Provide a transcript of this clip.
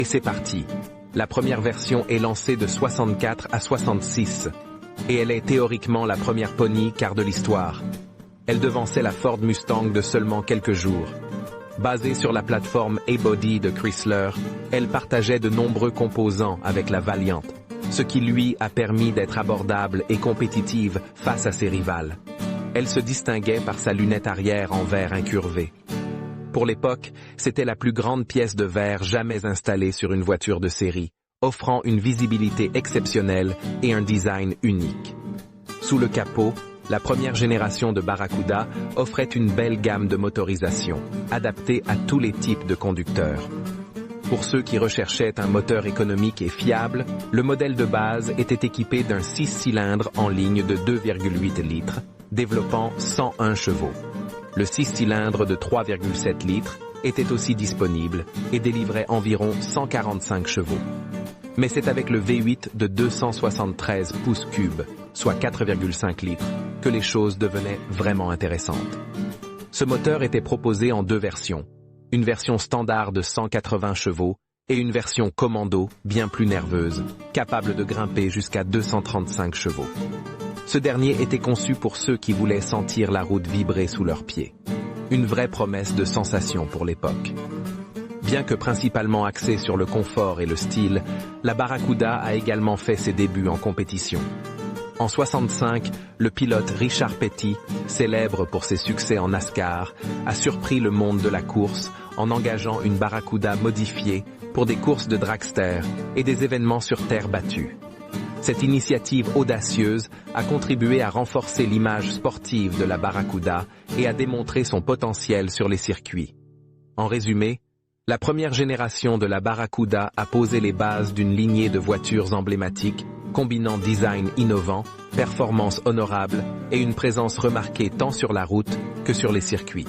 Et c'est parti. La première version est lancée de 64 à 66. Et elle est théoriquement la première pony car de l'histoire. Elle devançait la Ford Mustang de seulement quelques jours. Basée sur la plateforme A-Body de Chrysler, elle partageait de nombreux composants avec la Valiant, ce qui lui a permis d'être abordable et compétitive face à ses rivales. Elle se distinguait par sa lunette arrière en verre incurvé. Pour l'époque, c'était la plus grande pièce de verre jamais installée sur une voiture de série, offrant une visibilité exceptionnelle et un design unique. Sous le capot, la première génération de Barracuda offrait une belle gamme de motorisation, adaptée à tous les types de conducteurs. Pour ceux qui recherchaient un moteur économique et fiable, le modèle de base était équipé d'un 6 cylindres en ligne de 2,8 litres, développant 101 chevaux. Le 6 cylindres de 3,7 litres était aussi disponible et délivrait environ 145 chevaux. Mais c'est avec le V8 de 273 pouces cubes, soit 4,5 litres, que les choses devenaient vraiment intéressantes. Ce moteur était proposé en deux versions, une version standard de 180 chevaux et une version commando bien plus nerveuse, capable de grimper jusqu'à 235 chevaux. Ce dernier était conçu pour ceux qui voulaient sentir la route vibrer sous leurs pieds. Une vraie promesse de sensation pour l'époque. Bien que principalement axée sur le confort et le style, la Barracuda a également fait ses débuts en compétition. En 65, le pilote Richard Petty, célèbre pour ses succès en NASCAR, a surpris le monde de la course en engageant une Barracuda modifiée pour des courses de dragster et des événements sur terre battue. Cette initiative audacieuse a contribué à renforcer l'image sportive de la Barracuda et à démontrer son potentiel sur les circuits. En résumé, la première génération de la Barracuda a posé les bases d'une lignée de voitures emblématiques, combinant design innovant, performance honorable et une présence remarquée tant sur la route que sur les circuits.